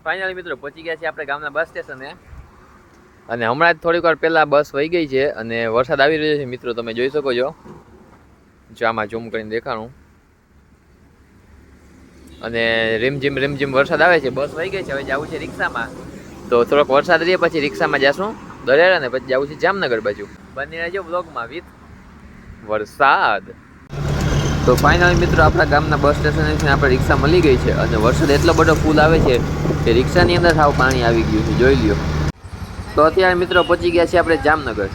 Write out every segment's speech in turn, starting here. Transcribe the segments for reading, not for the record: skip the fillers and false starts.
Finally મિત્રો પહોંચી ગયા છે આપણે ગામના બસ સ્ટેશને અને હમણાં જ થોડીક વાર પહેલાં બસ વહી ગઈ છે અને વરસાદ આવી રહ્યો છે મિત્રો, તમે જોઈ શકો છો. જો આમાં ઝૂમ કરીને દેખાડું અને રીમઝીમ વરસાદ આવે છે. બસ વહી ગઈ છે, હવે જવું છે રિક્ષામાં. તો થોડોક વરસાદ રહીએ પછી રિક્ષામાં જશું દરિયાળા ને પછી જવું છે જામનગર બાજુ. બની રહેજો બ્લોગમાં વિથ વરસાદ. તો ફાઇનલી મિત્રો આપણા ગામના બસ સ્ટેશનેથી આપણે રિક્ષા મળી ગઈ છે અને વરસાદ એટલો બધો ફૂલ આવે છે કે રિક્ષાની અંદર સાવ પાણી આવી ગયું છે, જોઈ લ્યો. તો અત્યારે મિત્રો પહોંચી ગયા છે આપણે જામનગર.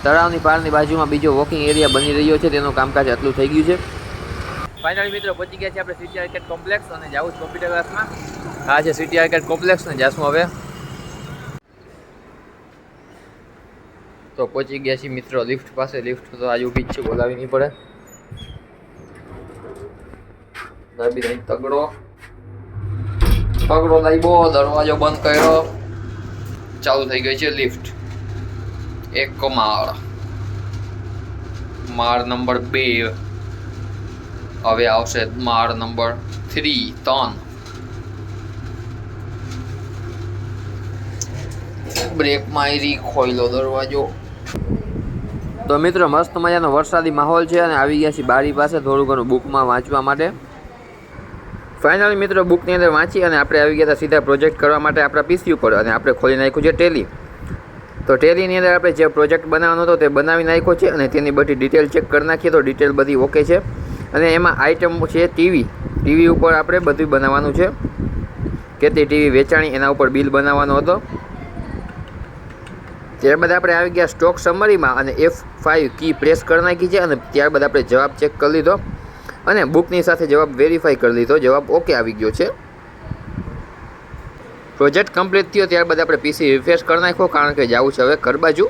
તળાવની પારની બાજુમાં બીજો વોકિંગ એરિયા બની રહ્યો છે, તેનું કામકાજ આટલું થઈ ગયું છે. ફાઇનલી મિત્રો પહોંચી ગયા છે આપણે સિટી આર્કેડ કોમ્પ્લેક્સ અને જાવું છે કોમ્પ્યુટર ક્લાસમાં. આ છે સિટી આર્કેડ કોમ્પ્લેક્સ ને જાશું હવે. તો પહોંચી ગયા છીએ મિત્રો લિફ્ટ પાસે. લિફ્ટ તો આજે ઊભી જ છે, બોલાવી નહીં પડે. તગડો લાગ્યો, દરવાજો બંધ કર્યો, ચાલુ થઈ ગઈ છે લિફ્ટ. એક માળ નંબર 2, હવે આવશે માળ નંબર 3, 3. બ્રેક મારી, ખોઈલો દરવાજો. તો મિત્રો મસ્ત મજાનો વરસાદી માહોલ છે અને આવી ગયા છે બારી પાસે થોડું ઘણું બુકમાં વાંચવા માટે. ફાઇનલી મિત્રો બુકની અંદર વાંચી અને આપણે આવી ગયા હતા સીધા પ્રોજેક્ટ કરવા માટે આપણા પીસી ઉપર અને આપણે ખોલી નાખ્યું છે ટેલી. તો ટેલીની અંદર આપણે જે પ્રોજેક્ટ બનાવવાનો હતો તે બનાવી નાખ્યો છે અને તેની બધી ડિટેલ ચેક કરી નાખીએ તો ડિટેલ બધી ઓકે છે. અને એમાં આઇટમ છે ટીવી ઉપર આપણે બધું બનાવવાનું છે. કેટલી ટીવી વેચાણી એના ઉપર બિલ બનાવવાનો હતો. ત્યારબાદ આપણે આવી ગયા સ્ટોક સમરીમાં અને F5 કી પ્રેસ કરી નાખી છે અને ત્યારબાદ આપણે જવાબ ચેક કરી લીધો અને બુકની સાથે જવાબ વેરીફાઈ કરી લીધો. જવાબ ઓકે આવી ગયો છે. પ્રોજેક્ટ કમ્પ્લીટ થયો ત્યારબાદ આપણે પીસી રિફ્રેશ કરી નાખ્યો કારણ કે જવું છે હવે ઘર બાજુ.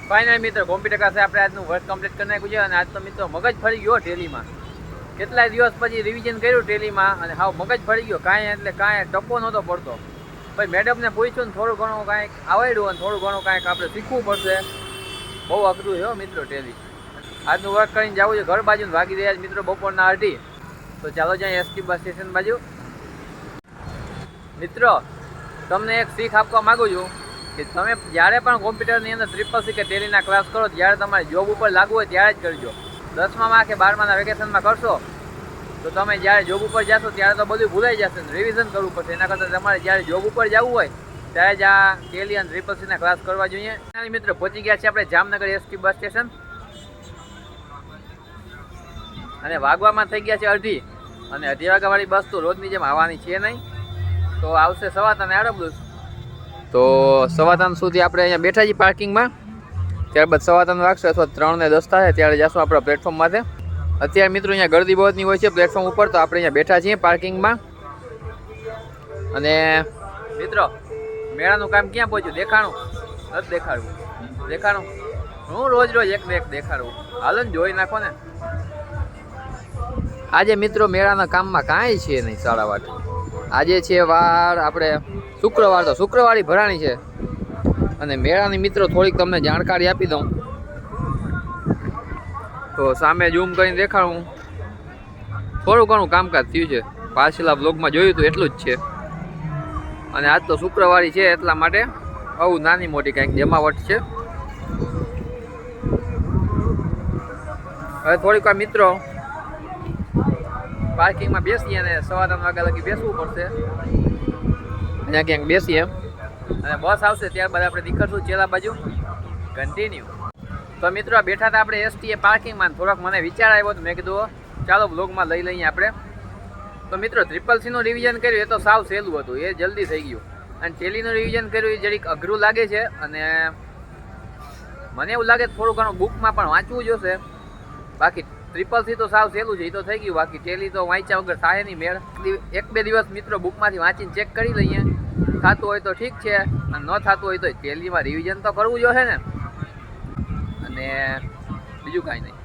ફાઇનલ મિત્રો કોમ્પ્યુટર ક્લાસે આપણે આજનું વર્ક કમ્પ્લીટ કરી નાખ્યું છે અને આજ તો મિત્રો મગજ ફરી ગયો ટેલીમાં. કેટલાય દિવસ પછી રિવિઝન કર્યું ટેલીમાં અને હાવ મગજ ફરી ગયો. કાંઈ ટપ્પો નહોતો પડતો. ભાઈ મેડમને પૂછ્યું ને થોડું ઘણું કાંઈક આવડ્યું અને થોડું ઘણું કાંઈક આપણે શીખવું પડશે. બહુ અઘરું છે મિત્રો ટેલી. આજનું વર્ક કરીને જવું છે ઘર બાજુ. વાગી રહ્યા મિત્રો બપોરના 2:30. તો ચાલો જાય એસટી બસ સ્ટેશન બાજુ. મિત્રો તમને એક શીખ આપવા માગું છું કે તમે જ્યારે પણ કોમ્પ્યુટરની અંદર CCC કે ટેલીના ક્લાસ કરો જ્યારે તમારે જોબ ઉપર લાગવું હોય ત્યારે જ કરજો. 10માં કે 12માના વેકેશનમાં કરશો તો તમે જ્યારે જોબ ઉપર જશો ત્યારે તો બધું ભૂલાઈ જશે ને રિવિઝન કરવું પડશે. એના કરતાં તમારે જ્યારે જોબ ઉપર જવું હોય ત્યારે જ આ ટેલી અને CCCના ક્લાસ કરવા જોઈએ. મિત્રો પહોંચી ગયા છે આપણે જામનગર એસટી બસ સ્ટેશન અને વાગવામાં થઈ ગયા છે 2:30 અને 2:30 વાગ્યાવાળી બસ તો રોજની જેમ આવવાની છે નહીં. તો આવશે 7:15. તો 7:15 સુધી આપણે અહીંયા બેઠા છીએ પાર્કિંગમાં. ત્યારબાદ 7:15 વાગશે અથવા 3:10 થાય ત્યારે જશું આપણા પ્લેટફોર્મ માટે. અત્યારે મિત્રો અહીંયા ગળદી બહુની હોય છે પ્લેટફોર્મ ઉપર, તો આપણે અહીંયા બેઠા છીએ પાર્કિંગમાં. અને મિત્રો મેળાનું કામ ક્યાં પહોંચ્યું? દેખાણું નથી દેખાડવું. હું રોજ એક ને એક દેખાડવું. હાલો ને જોઈ નાખો ને. આજે મિત્રો મેળાના કામમાં કાંઈ છે નહીં સાડાવાટ. આજે છે વાર આપણે શુક્રવાર, તો શુક્રવારી ભરાણી છે અને મેળાની મિત્રો થોડીક તમને જાણકારી આપી દઉં. તો સામે ઝૂમ કરીને દેખાડું. થોડું ઘણું કામકાજ થયું છે, પાછલા બ્લોગમાં જોયું હતું એટલું જ છે. અને આજ તો શુક્રવારી છે એટલા માટે આવું નાની મોટી કંઈક જમાવટ છે. હવે થોડીક વાર મિત્રો પાર્કિંગમાં બેસીએ અને 7:15 વાગ્યા લગી બેસવું પડશે. અહીંયા ક્યાંક બેસીએ અને બસ આવશે ત્યારબાદ આપણે નીકળશું ચેલા બાજુ કન્ટિન્યુ. તો મિત્રો બેઠા હતા આપણે એસટીએ પાર્કિંગમાં. થોડોક મને વિચાર આવ્યો તો મેં કીધું ચાલો બ્લોગમાં લઈ લઈએ આપણે. તો મિત્રો CCCનું રિવિઝન કર્યું એ તો સાવ સહેલું હતું, એ જલ્દી થઈ ગયું. અને ટેલીનું રિવિઝન કર્યું એ જરીક અઘરું લાગે છે અને મને એવું લાગે થોડું ઘણું બુકમાં પણ વાંચવું જોશે. બાકી CCC તો સાવ સહેલું છે, એ તો થઈ ગયું. બાકી ટેલી તો વાંચ્યા વગર થાય નહીં મેળ. 1-2 દિવસ મિત્રો બુકમાંથી વાંચીને ચેક કરી લઈએ. થતું હોય તો ઠીક છે અને ન થતું હોય તો ટેલીમાં રિવિઝન તો કરવું જોઈએ ને. અને બીજું કાંઈ નહીં.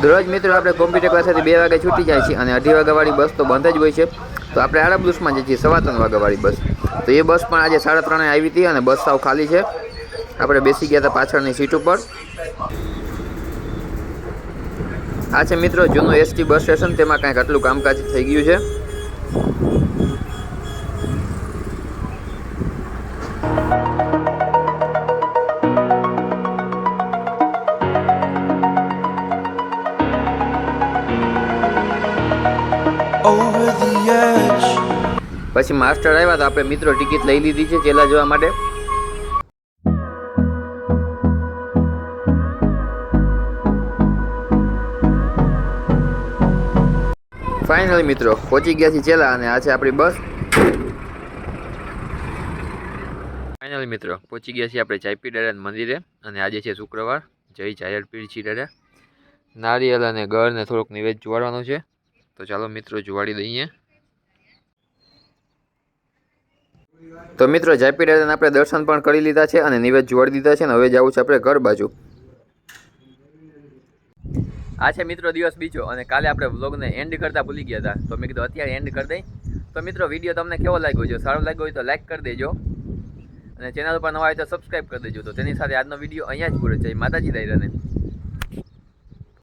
દરરોજ મિત્રો આપણે કોમ્પ્યુટર ક્લાસેથી 2 વાગે છૂટી જાય છે અને 2:30 વાગ્યાવાળી બસ તો બંધ જ હોય છે. તો આપણે આડા બસમાં જઈએ છીએ 3:15 વાગ્યાવાળી બસ. તો એ બસ પણ આજે 3:30 આવી હતી અને બસ સાવ ખાલી છે. આપણે બેસી ગયા હતા પાછળની સીટ ઉપર. આ છે મિત્રો જૂનું એસટી બસ સ્ટેશન. તેમાં કાંઈક આટલું કામકાજ થઈ ગયું છે. પછી માસ્ટર આવ્યા તો આપણે મિત્રો ટિકિટ લઈ લીધી છે ચેલા જોવા માટે. ફાઇનલી મિત્રો પહોંચી ગયા છીએ ચેલા અને આ છે આપણી બસ. ફાઇનલી મિત્રો પહોંચી ગયા છીએ આપણે ચાયપી દાદા મંદિરે અને આજે છે શુક્રવાર. જય જાહેર પીરછી દાદા. નારિયેલ અને ગળ ને થોડુંક નિવેદ જોવાડવાનું છે તો ચાલો મિત્રો જોવાડી દઈએ. તો મિત્રો જાયપી દાદાને આપણે દર્શન પણ કરી લીધા છે અને નિવેદ જોવાડી દીધા છે ને હવે જવું છે આપણે ઘર બાજુ. આ છે મિત્રો દિવસ બીજો અને કાલે આપણે વ્લોગને એન્ડ કરતા ભૂલી ગયા હતા તો મેં કીધું અત્યારે એન્ડ કરી દઈ. તો મિત્રો વિડીયો તમને કેવો લાગ્યો? જો સારો લાગ્યો હોય તો લાઈક કરી દેજો અને ચેનલ પર નવા હોય તો સબસ્ક્રાઈબ કરી દેજો. તો તેની સાથે આજનો વિડીયો અહીંયા જ પૂરો છે. માતાજી દાયરાને